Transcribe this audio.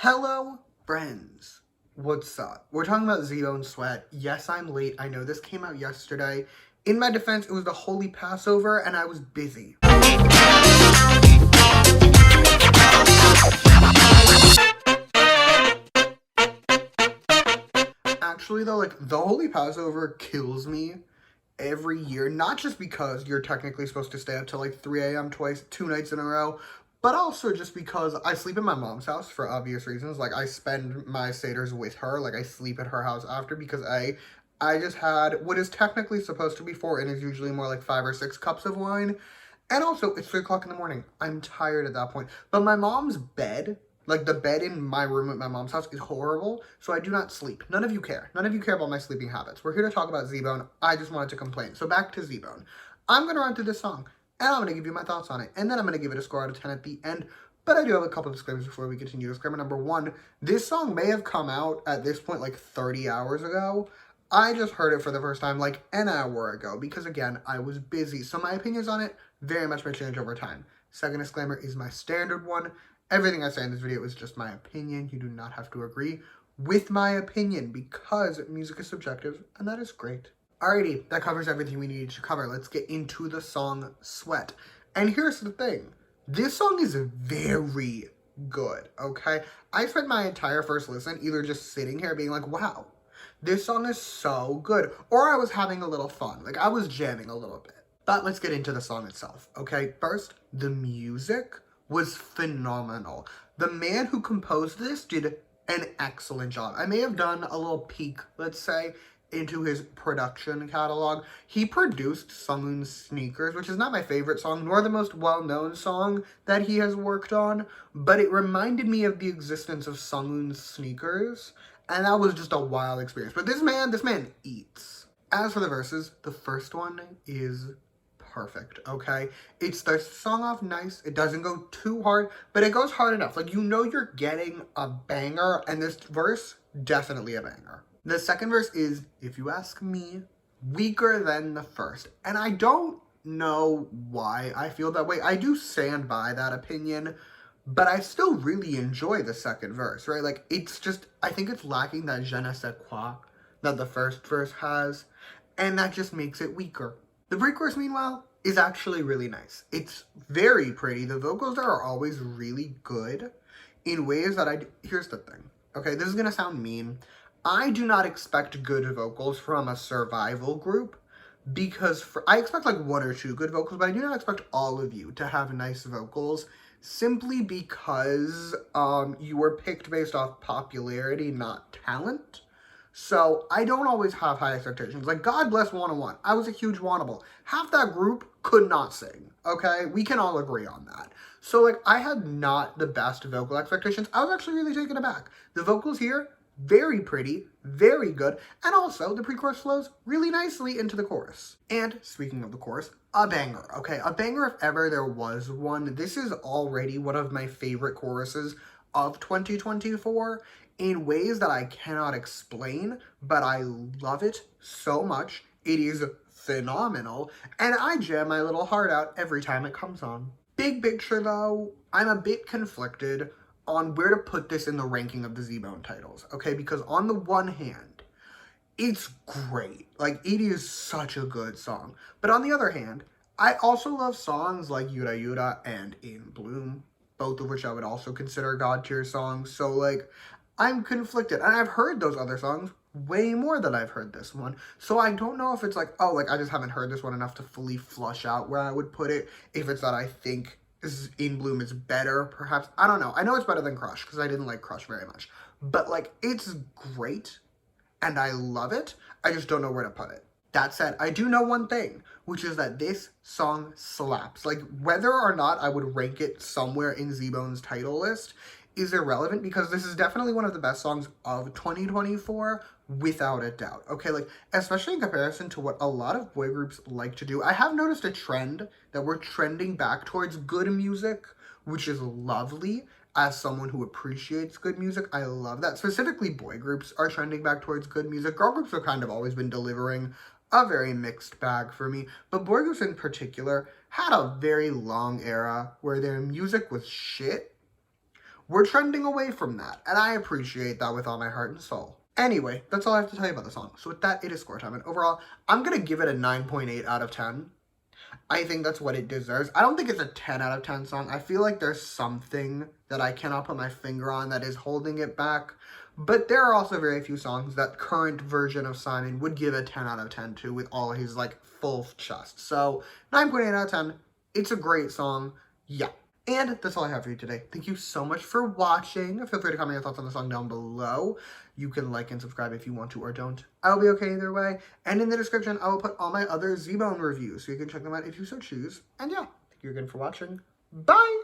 Hello, friends. What's up? We're talking about ZEROBASEONE Sweat. Yes, I'm late. I know this came out yesterday. In my defense, it was the Holy Passover, and I was busy. Actually, though, the Holy Passover kills me every year. Not just because you're technically supposed to stay up till 3 a.m. twice, 2 nights in a row, but also just because I sleep in my mom's house for obvious reasons. I spend my Seders with her. I sleep at her house after because I just had what is technically supposed to be 4 and is usually more like 5 or 6 cups of wine. And also, it's 3 o'clock in the morning. I'm tired at that point. But my mom's bed, the bed in my room at my mom's house, is horrible, so I do not sleep. None of you care. None of you care about my sleeping habits. We're here to talk about ZEROBASEONE. I just wanted to complain. So back to ZEROBASEONE. I'm going to run through this song, and I'm going to give you my thoughts on it, and then I'm going to give it a score out of 10 at the end. But I do have a couple of disclaimers before we continue. Disclaimer number 1, this song may have come out at this point 30 hours ago. I just heard it for the first time an hour ago because, again, I was busy. So my opinions on it very much may change over time. Second disclaimer is my standard one. Everything I say in this video is just my opinion. You do not have to agree with my opinion because music is subjective, and that is great. Alrighty, that covers everything we needed to cover. Let's get into the song Sweat. And here's the thing. This song is very good, okay? I spent my entire first listen either just sitting here being wow, this song is so good, or I was having a little fun. I was jamming a little bit. But let's get into the song itself, okay? First, the music was phenomenal. The man who composed this did an excellent job. I may have done a little peek, let's say, into his production catalog. He produced Sunghoon's Sneakers, which is not my favorite song, nor the most well-known song that he has worked on, but it reminded me of the existence of Sunghoon's Sneakers, and that was just a wild experience. But this man eats. As for the verses, the first one is perfect, okay? It starts the song off nice. It doesn't go too hard, but it goes hard enough. You're getting a banger, and this verse, definitely a banger. The second verse is, if you ask me, weaker than the first. And I don't know why I feel that way. I do stand by that opinion, but I still really enjoy the second verse, right? It's just, I think it's lacking that je ne sais quoi that the first verse has, and that just makes it weaker. The pre-chorus, meanwhile, is actually really nice. It's very pretty. The vocals are always really good in ways that here's the thing, okay? This is gonna sound mean. I do not expect good vocals from a survival group because I expect 1 or 2 good vocals, but I do not expect all of you to have nice vocals simply because you were picked based off popularity, not talent. So I don't always have high expectations. God bless 101. I was a huge Wannable. Half that group could not sing, okay? We can all agree on that. So I had not the best vocal expectations. I was actually really taken aback. The vocals here, very pretty, very good, and also the pre-chorus flows really nicely into the chorus. And speaking of the chorus, a banger, okay? A banger if ever there was one. This is already one of my favorite choruses of 2024 in ways that I cannot explain, but I love it so much. It is phenomenal, and I jam my little heart out every time it comes on. Big picture though, I'm a bit conflicted on where to put this in the ranking of the ZEROBASEONE titles, okay? Because on the one hand, it's great. It is such a good song. But on the other hand, I also love songs like Yura Yura and In Bloom, both of which I would also consider God tier songs. So, I'm conflicted. And I've heard those other songs way more than I've heard this one. So I don't know if it's I just haven't heard this one enough to fully flush out where I would put it. If it's that I think In Bloom is better, perhaps. I don't know. I know it's better than Crush, because I didn't like Crush very much. But, it's great, and I love it. I just don't know where to put it. That said, I do know one thing, which is that this song slaps. Whether or not I would rank it somewhere in ZEROBASEONE's title list is irrelevant, because this is definitely one of the best songs of 2024, without a doubt. Okay, especially in comparison to what a lot of boy groups like to do. I have noticed a trend that we're trending back towards good music, which is lovely. As someone who appreciates good music, I love that. Specifically, boy groups are trending back towards good music. Girl groups have kind of always been delivering a very mixed bag for me, but boy groups in particular had a very long era where their music was shit, We're trending away from that, and I appreciate that with all my heart and soul. Anyway, that's all I have to tell you about the song. So with that, it is score time, and overall, I'm gonna give it a 9.8 out of 10. I think that's what it deserves. I don't think it's a 10 out of 10 song. I feel like there's something that I cannot put my finger on that is holding it back. But there are also very few songs that current version of Simon would give a 10 out of 10 to with all his, like, full chest. So, 9.8 out of 10. It's a great song. Yeah. And that's all I have for you today. Thank you so much for watching. Feel free to comment your thoughts on the song down below. You can like and subscribe if you want to or don't. I'll be okay either way. And in the description, I will put all my other ZEROBASEONE reviews, so you can check them out if you so choose. And yeah, thank you again for watching. Bye!